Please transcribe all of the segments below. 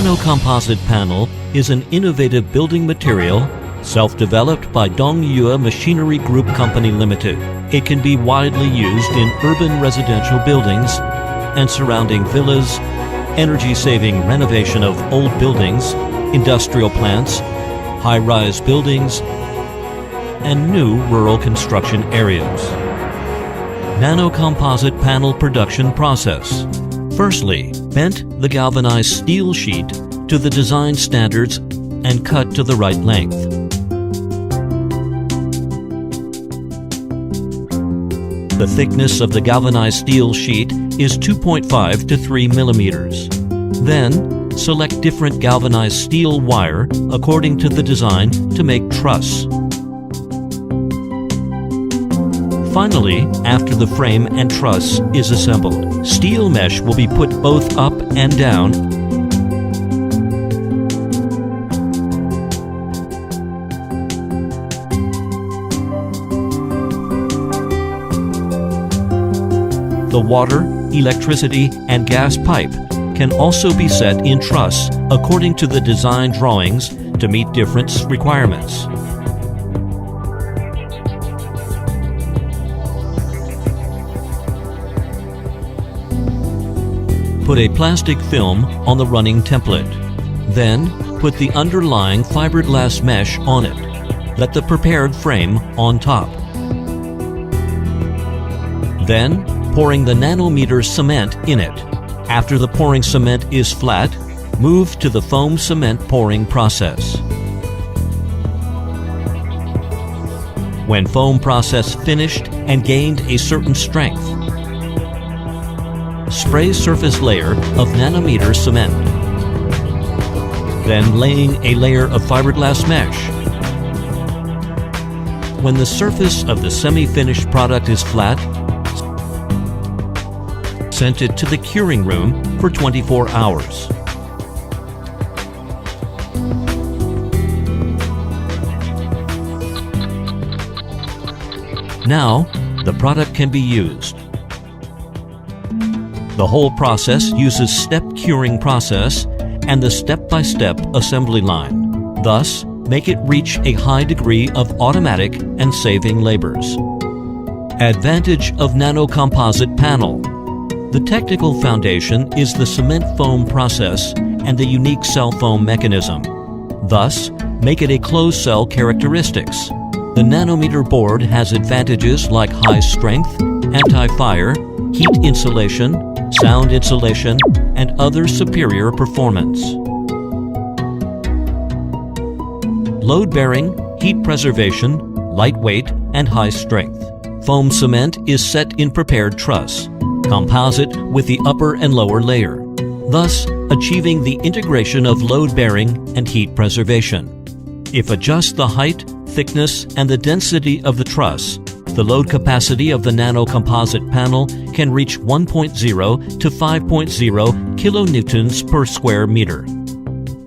Nanocomposite panel is an innovative building material self-developed by Dongyue Machinery Group Company Limited. It can be widely used in urban residential buildings and surrounding villas, energy-saving renovation of old buildings, industrial plants, high-rise buildings, and new rural construction areas. Nanocomposite panel production process. Firstly, bent the galvanized steel sheet to the design standards and cut to the right length. The thickness of the galvanized steel sheet is 2.5 to 3 millimeters. Then, select different galvanized steel wire according to the design to make truss. Finally, after the frame and truss is assembled, steel mesh will be put both up and down The water, electricity, and gas pipe can also be set in truss according to the design drawings to meet different requirements. Put a plastic film on the running template. Then, put the underlying fiberglass mesh on it. Let the prepared frame on top. Then, pouring the nanometer cement in it. After the pouring cement is flat, move to the foam cement pouring process. When foam process finished and gained a certain strength, spray surface layer of nanometer cement. Then laying a layer of fiberglass mesh. When the surface of the semi-finished product is flat, send it to the curing room for 24 hours. Now, the product can be used. The whole process uses step curing process and the step-by-step assembly line. Thus, make it reach a high degree of automatic and saving labors. Advantage of nanocomposite panel. The technical foundation is the cement foam process and the unique cell foam mechanism. Thus, make it a closed cell characteristics. The nanometer board has advantages like high strength, anti-fire, heat insulation, sound insulation, and other superior performance. Load-bearing, heat preservation, lightweight, and high strength. Foam cement is set in prepared truss, composite with the upper and lower layer, thus achieving the integration of load-bearing and heat preservation. If adjust the height, thickness, and the density of the truss, the load capacity of the nanocomposite panel can reach 1.0 to 5.0 kilonewtons per square meter.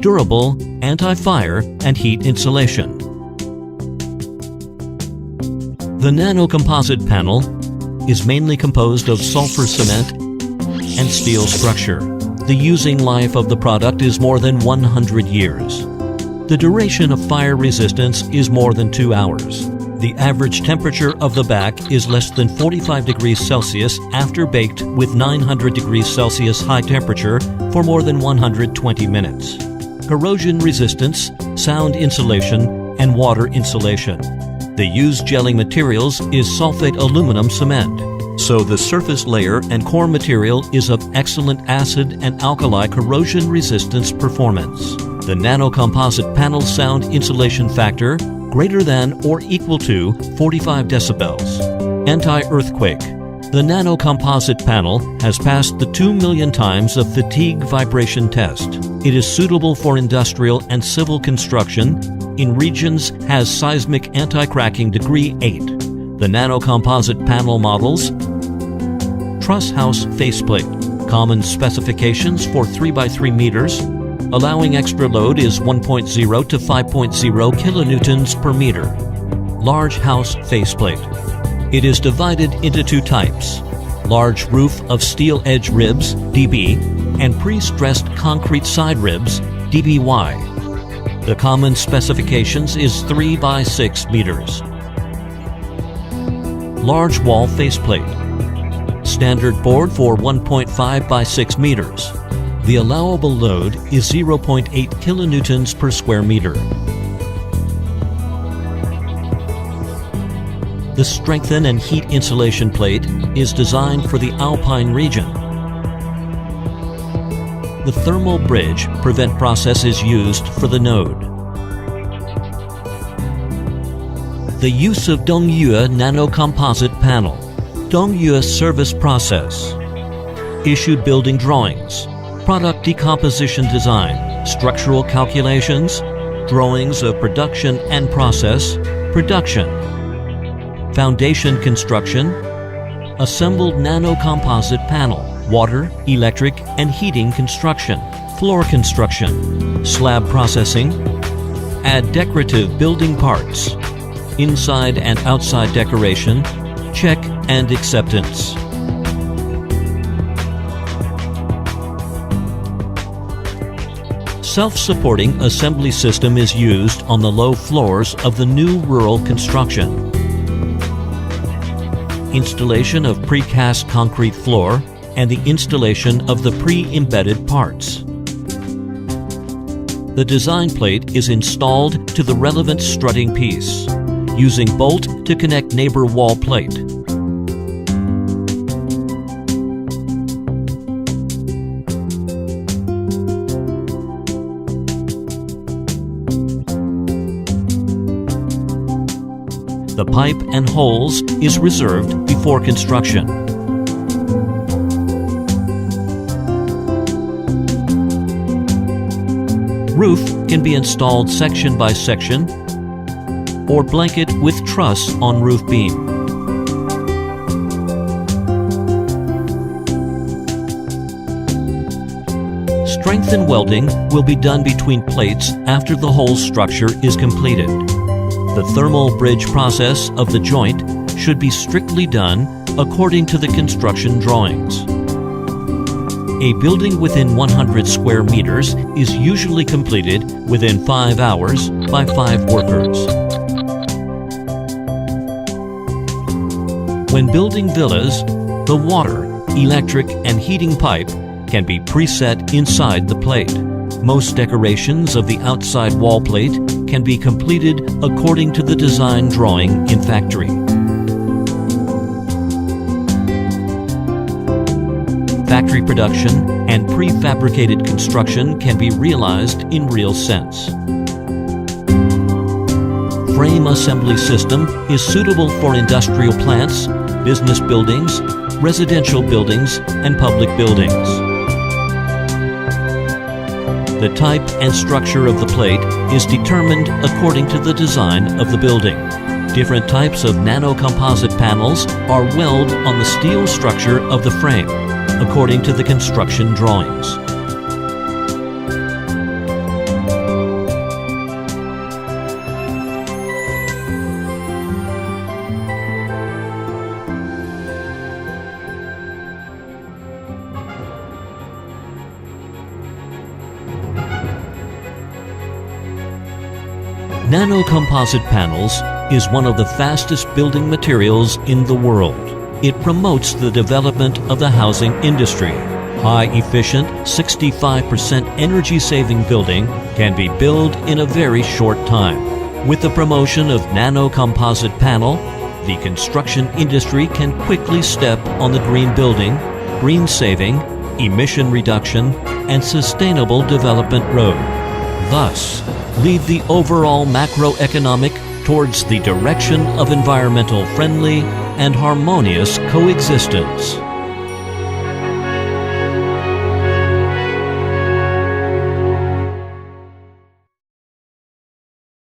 Durable, anti-fire, and heat insulation. The nanocomposite panel is mainly composed of sulfur cement and steel structure. The using life of the product is more than 100 years. The duration of fire resistance is more than 2 hours. The average temperature of the back is less than 45 degrees Celsius after baked with 900 degrees Celsius high temperature for more than 120 minutes. Corrosion resistance, sound insulation, and water insulation. The used gelling materials is sulfate aluminum cement, so the surface layer and core material is of excellent acid and alkali corrosion resistance performance. The nanocomposite panel sound insulation factor greater than or equal to 45 decibels. Anti-earthquake. The nanocomposite panel has passed the 2 million times of fatigue vibration test. It is suitable for industrial and civil construction. In regions has seismic anti-cracking degree 8. The nanocomposite panel models. Truss house faceplate. Common specifications for 3x3 meters. Allowing extra load is 1.0 to 5.0 kilonewtons per meter. Large house faceplate. It is divided into two types. Large roof of steel edge ribs, DB, and pre-stressed concrete side ribs, DBY. The common specifications is 3 by 6 meters. Large wall faceplate. Standard board for 1.5 by 6 meters. The allowable load is 0.8 kilonewtons per square meter. The strengthen and heat insulation plate is designed for the alpine region. The thermal bridge prevent process is used for the node. The use of Dongyue Nano Composite Panel. Dongyue Service Process. Issued building drawings. Product decomposition design. Structural calculations. Drawings of production and process. Production. Foundation construction. Assembled nano composite panel. Water, electric, and heating construction. Floor construction. Slab processing. Add decorative building parts. Inside and outside decoration. Check and acceptance. Self-supporting assembly system is used on the low floors of the new rural construction. Installation of precast concrete floor and the installation of the pre-embedded parts. The design plate is installed to the relevant strutting piece, using bolt to connect neighbor wall plate. The pipe and holes is reserved before construction. Roof can be installed section by section or blanket with truss on roof beam. Strengthen welding will be done between plates after the whole structure is completed. The thermal bridge process of the joint should be strictly done according to the construction drawings. A building within 100 square meters is usually completed within 5 hours by 5 workers. When building villas, the water, electric, and heating pipe can be preset inside the plate. Most decorations of the outside wall plate can be completed according to the design drawing in factory. Factory production and prefabricated construction can be realized in real sense. Frame assembly system is suitable for industrial plants, business buildings, residential buildings, and public buildings. The type and structure of the plate is determined according to the design of the building. Different types of nanocomposite panels are welded on the steel structure of the frame, according to the construction drawings. Nanocomposite panels is one of the fastest building materials in the world. It promotes the development of the housing industry. High-efficient, 65% energy-saving building can be built in a very short time. With the promotion of nanocomposite panel, the construction industry can quickly step on the green building, green saving, emission reduction, and sustainable development road. Thus, lead the overall macroeconomic towards the direction of environmental friendly and harmonious coexistence.